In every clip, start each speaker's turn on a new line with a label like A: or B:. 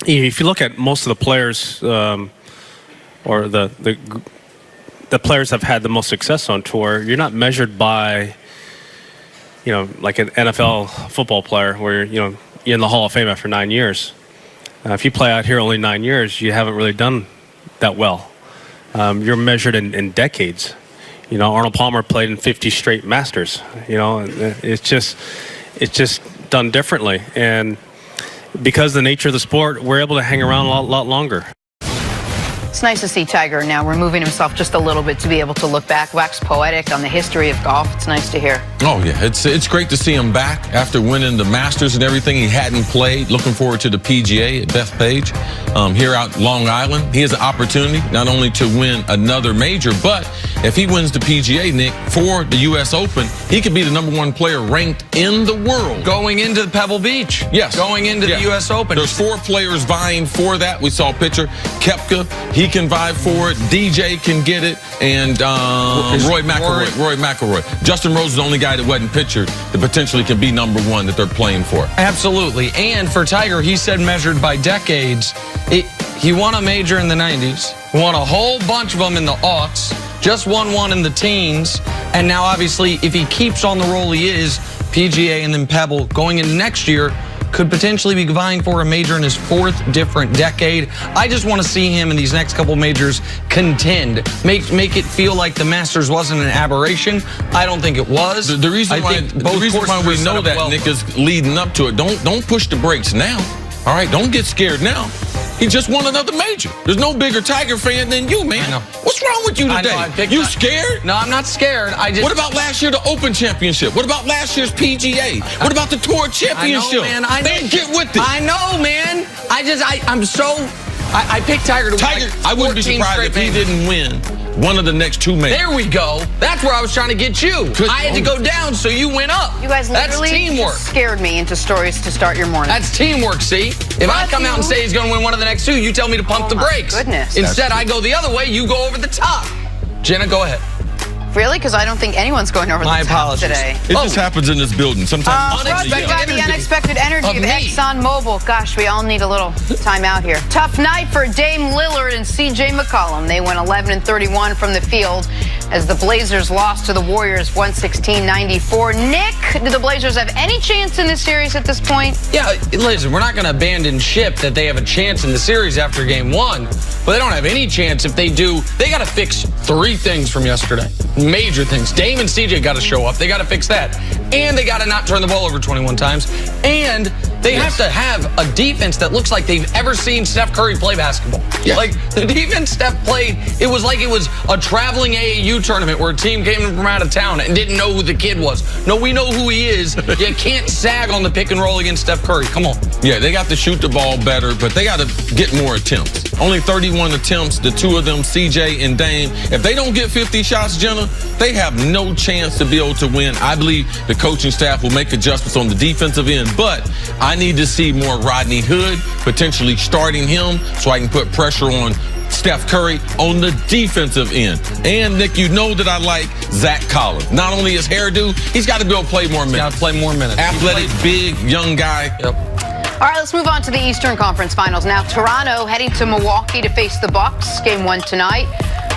A: if you look at most of the players, or the players that have had the most success on tour, you're not measured by, like an NFL football player where you're in the Hall of Fame after 9 years. If you play out here only 9 years, you haven't really done that well. You're measured in decades. Arnold Palmer played in 50 straight Masters. It's just done differently, and because of the nature of the sport, we're able to hang around a lot longer.
B: It's nice to see Tiger now removing himself just a little bit to be able to look back, wax poetic on the history of golf. It's nice to hear.
C: Oh, yeah. It's great to see him back after winning the Masters and everything. He hadn't played. Looking forward to the PGA at Bethpage here out Long Island. He has an opportunity not only to win another major, but if he wins the PGA, Nick, for the U.S. Open, he could be the #1 player ranked in the world.
D: Going into the Pebble Beach.
C: Yes.
D: Going into the U.S. Open.
C: There's 4 players vying for that. We saw a picture. Koepka, he can vie for it. DJ can get it. And Roy McIlroy. Justin Rose is the only guy that wasn't pictured that potentially can be #1 that they're playing for.
D: Absolutely. And for Tiger, he said measured by decades. He won a major in the 90s. Won a whole bunch of them in the aughts. Just won one in the teens. And now, obviously, if he keeps on the roll he is, PGA and then Pebble, going into next year, could potentially be vying for a major in his 4th different decade. I just want to see him in these next couple majors contend. Make it feel like the Masters wasn't an aberration. I don't think it was.
C: The reason why we know that, Nick, is leading up to it. Don't push the brakes now. All right, don't get scared now. He just won another major. There's no bigger Tiger fan than you, man. What's wrong with you today? You scared?
D: No, I'm not scared.
C: What about last year, the Open Championship? What about last year's PGA? What about the Tour Championship?
D: I know, man. I know.
C: Man, get with it.
D: I know, man. I picked Tiger to win.
C: I wouldn't be surprised if he didn't win one of the next 2 majors.
D: There we go. That's where I was trying to get you. I had to go down so you went up.
B: You guys literally just scared me into stories to start your morning.
D: That's teamwork, see? If I come out and say he's going to win one of the next 2, you tell me to pump the brakes.
B: Goodness.
D: Instead, I go the other way. You go over the top. Jenna, go ahead.
B: Really? Because I don't think anyone's going over the top today.
C: It just happens in this building. Sometimes
B: brought to you by the unexpected energy of ExxonMobil. Gosh, we all need a little time out here. Tough night for Dame Lillard and C.J. McCollum. They went 11-31 from the field as the Blazers lost to the Warriors 116-94. Nick, do the Blazers have any chance in this series at this point?
D: Yeah, listen, we're not going to abandon ship that they have a chance in the series after game 1, but they don't have any chance. If they do, they got to fix 3 things from yesterday. Major things. Dame and CJ got to show up. They got to fix that. And they got to not turn the ball over 21 times. And they have to have a defense that looks like they've ever seen Steph Curry play basketball. Yes. Like, the defense Steph played, it was like it was a traveling AAU tournament where a team came from out of town and didn't know who the kid was. No, we know who he is. You can't sag on the pick and roll against Steph Curry. Come on.
C: Yeah, they got to shoot the ball better, but they got to get more attempts. Only 31 attempts, the 2 of them, CJ and Dame. If they don't get 50 shots, Jenna, they have no chance to be able to win. I believe the coaching staff will make adjustments on the defensive end, but I need to see more Rodney Hood, potentially starting him so I can put pressure on Steph Curry on the defensive end. And, Nick, you know that I like Zach Collins. Not only his hairdo, he's got to be able to play more minutes.
D: Got to play more minutes.
C: Athletic, big, young guy.
D: Yep.
B: All right, let's move on to the Eastern Conference Finals. Now, Toronto heading to Milwaukee to face the Bucks. Game 1 tonight.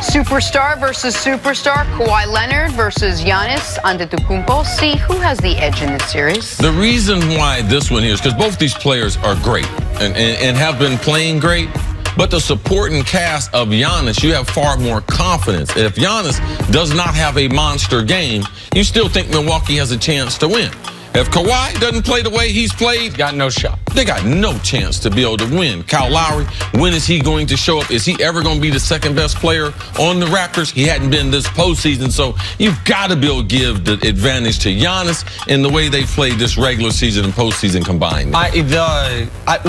B: Superstar versus superstar. Kawhi Leonard versus Giannis Antetokounmpo. See who has the edge in this series.
C: The reason why this one here is because both these players are great and have been playing great. But the supporting cast of Giannis, you have far more confidence. If Giannis does not have a monster game, you still think Milwaukee has a chance to win. If Kawhi doesn't play the way he's played,
D: got no shot.
C: They got no chance to be able to win. Kyle Lowry, when is he going to show up? Is he ever going to be the second best player on the Raptors? He hadn't been this postseason, so you've got to be able to give the advantage to Giannis in the way they played this regular season and postseason combined.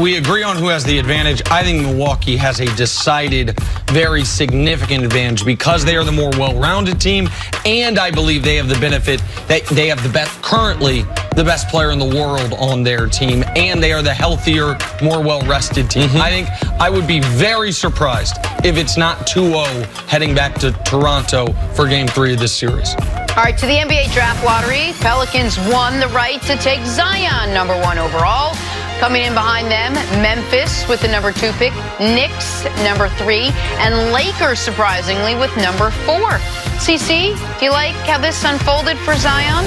D: We agree on who has the advantage. I think Milwaukee has a decided, very significant advantage because they are the more well-rounded team, and I believe they have the benefit that they have currently the best player in the world on their team, and they are the healthier, more well-rested team. I think I would be very surprised if it's not 2-0 heading back to Toronto for Game 3 of this series.
B: All right, to the NBA Draft Lottery. Pelicans won the right to take Zion #1 overall. Coming in behind them, Memphis with the number 2 pick, Knicks number 3, and Lakers surprisingly with number 4. CC, do you like how this unfolded for Zion?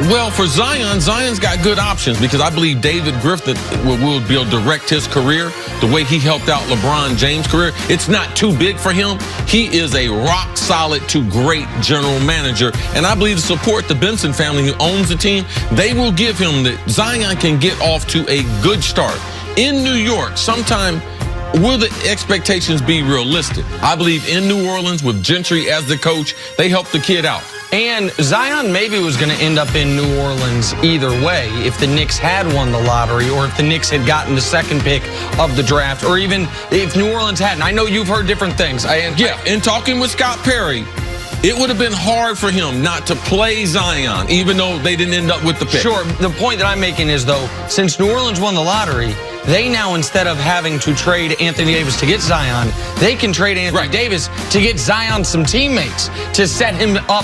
C: Well, for Zion, Zion's got good options because I believe David Griffin will be able to direct his career the way he helped out LeBron James' career. It's not too big for him. He is a rock solid to great general manager. And I believe to support the Benson family who owns the team, they will give him that Zion can get off to a good start. In New York, sometime will the expectations be realistic? I believe in New Orleans with Gentry as the coach, they helped the kid out.
D: And Zion maybe was going to end up in New Orleans either way if the Knicks had won the lottery or if the Knicks had gotten the 2nd pick of the draft or even if New Orleans hadn't. I know you've heard different things.
C: In talking with Scott Perry, it would have been hard for him not to play Zion, even though they didn't end up with the pick.
D: Sure. The point that I'm making is, though, since New Orleans won the lottery, they now, instead of having to trade Anthony Davis to get Zion, they can trade Anthony Davis to get Zion some teammates to set him up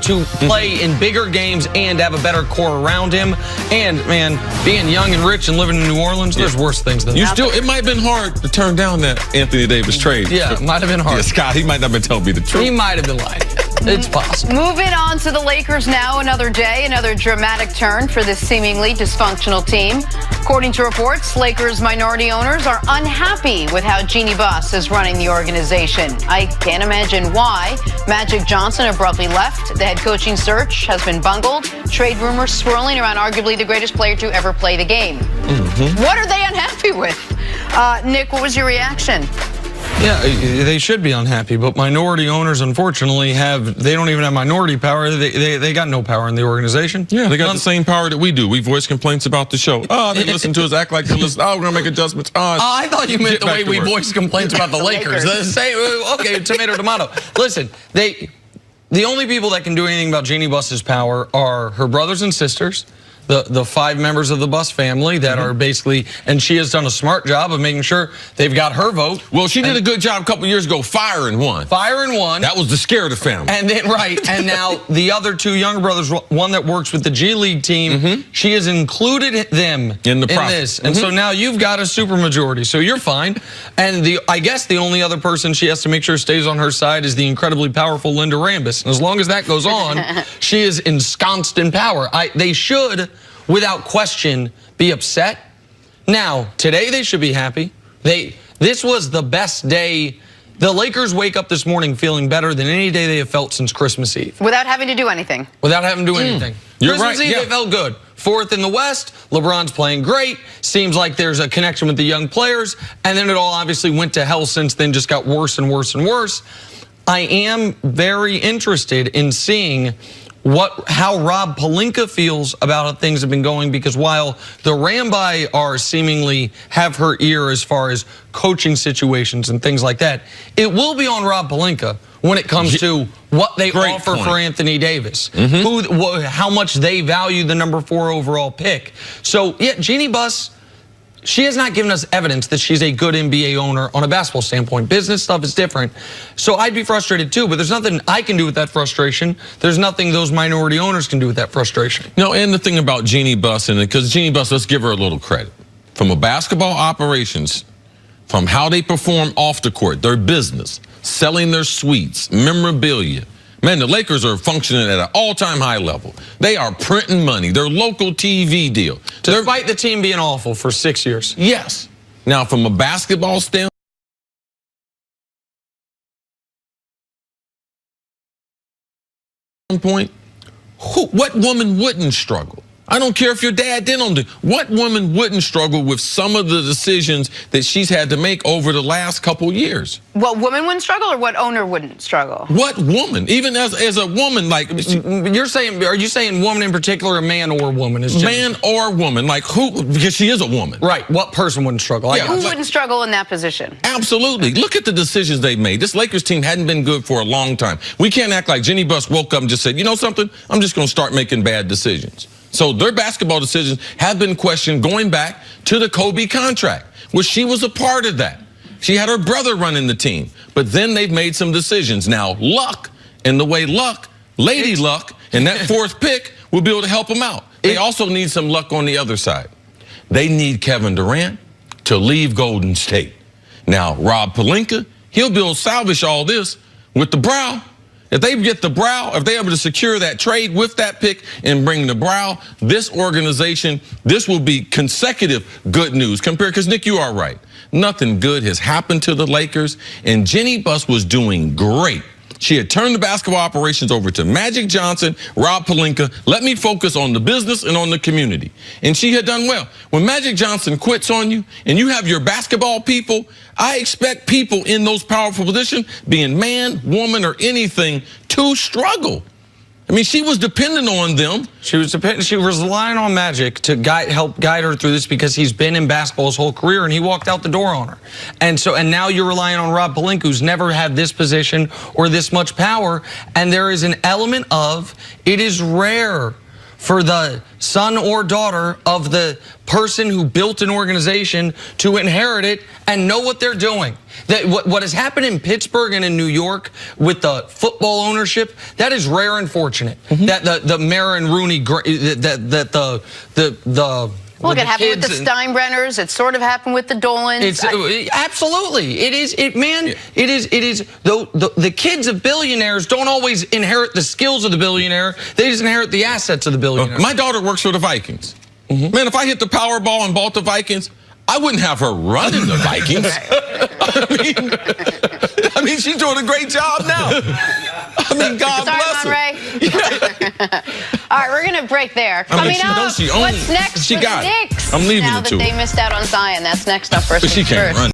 D: to play in bigger games and have a better core around him. And, man, being young and rich and living in New Orleans, there's worse things than that.
C: It might have been hard to turn down that Anthony Davis trade.
D: Yeah, it might have been hard.
C: Yeah, Scott, he might not have been telling me the truth.
D: He might have been lying. It's possible.
B: Moving on to the Lakers now. Another day, another dramatic turn for this seemingly dysfunctional team. According to reports, Lakers minority owners are unhappy with how Jeanie Buss is running the organization. I can't imagine why. Magic Johnson abruptly left. The head coaching search has been bungled. Trade rumors swirling around arguably the greatest player to ever play the game. What are they unhappy with? Nick, what was your reaction?
D: Yeah, they should be unhappy, but minority owners, unfortunately, they don't even have minority power. They got no power in the organization.
C: Yeah, they got the same power that we do. We voice complaints about the show. Oh, they listen to us, act like they listen. Oh, we're going to make adjustments.
D: I thought you meant the way we voice complaints about the Lakers. Okay, tomato, tomato. Listen, the only people that can do anything about Jeanie Buss's power are her brothers and sisters, the 5 members of the Buss family that are basically, and she has done a smart job of making sure they've got her vote.
C: Well, she did a good job a couple years ago firing one.
D: That
C: was the scare of the family.
D: And then, and now the other 2 younger brothers, one that works with the G League team, she has included them in this. And so now you've got a supermajority, so you're fine. And I guess the only other person she has to make sure stays on her side is the incredibly powerful Linda Rambis. And as long as that goes on, she is ensconced in power. They should, without question, be upset. Now, today they should be happy. This was the best day. The Lakers wake up this morning feeling better than any day they have felt since Christmas Eve.
B: Without having to do anything.
D: Without having to do anything.
C: You're
D: Christmas Eve, they felt good. 4th in the West. LeBron's playing great. Seems like there's a connection with the young players. And then it all obviously went to hell since then, just got worse and worse and worse. I am very interested in seeing how Rob Pelinka feels about how things have been going, because while the Rambi are seemingly have her ear as far as coaching situations and things like that, it will be on Rob Pelinka when it comes to what they offer for Anthony Davis, how much they value the number 4 overall pick. So, yeah, Jeanie Buss, she has not given us evidence that she's a good NBA owner on a basketball standpoint. Business stuff is different. So I'd be frustrated too, but there's nothing I can do with that frustration. There's nothing those minority owners can do with that frustration.
C: No, and the thing about Jeanie Buss, because Jeanie Buss, let's give her a little credit. From a basketball operations, from how they perform off the court, their business, selling their suites, memorabilia. Man, the Lakers are functioning at an all-time high level. They are printing money. Their local TV deal.
D: Despite the team being awful for 6 years.
C: Yes. Now, from a basketball standpoint, what woman wouldn't struggle? I don't care if your dad didn't. What woman wouldn't struggle with some of the decisions that she's had to make over the last couple years?
B: What woman wouldn't struggle, or what owner wouldn't struggle?
C: What woman? Even as a woman, like
D: you're saying, are you saying woman in particular, a man or woman?
C: Man or woman, like who? Because she is a woman,
D: right? What person wouldn't struggle?
B: Who wouldn't struggle in that position?
C: Absolutely. Look at the decisions they've made. This Lakers team hadn't been good for a long time. We can't act like Jeanie Buss woke up and just said, you know something? I'm just going to start making bad decisions. So their basketball decisions have been questioned going back to the Kobe contract, where she was a part of that. She had her brother running the team, but then they've made some decisions. Now, Luck, and the way Lady Luck, and that 4th pick will be able to help them out. They also need some luck on the other side. They need Kevin Durant to leave Golden State. Now, Rob Pelinka, he'll be able to salvage all this with the brow. If they get the brow, if they're able to secure that trade with that pick and bring the brow, this organization, this will be consecutive good news compared, because Nick, you are right. Nothing good has happened to the Lakers, and Jeanie Buss was doing great. She had turned the basketball operations over to Magic Johnson, Rob Pelinka. Let me focus on the business and on the community. And she had done well. When Magic Johnson quits on you and you have your basketball people, I expect people in those powerful positions, being man, woman, or anything, to struggle. I mean, she was dependent on them.
D: She was relying on Magic to help guide her through this, because he's been in basketball his whole career and he walked out the door on her. And now you're relying on Rob Pelinka, who's never had this position or this much power. And there is an element of, it is rare for the son or daughter of the person who built an organization to inherit it and know what they're doing. What has happened in Pittsburgh and in New York with the football ownership, that is rare and fortunate. That the Mayor and Rooney,
B: Look, it happened with the Steinbrenners. It sort of happened with the Dolans.
D: Absolutely, it is. The kids of billionaires don't always inherit the skills of the billionaire. They just inherit the assets of the billionaire.
C: My daughter works for the Vikings. Man, if I hit the Powerball and bought the Vikings, I wouldn't have her running the Vikings. I mean, she's doing a great job now. I mean, God bless her.
B: All right, we're going to break there. Coming up, what's next for the Knicks?
C: I'm leaving
B: now
C: it to
B: that they missed out on Zion. That's next up for us.
C: But she can't run.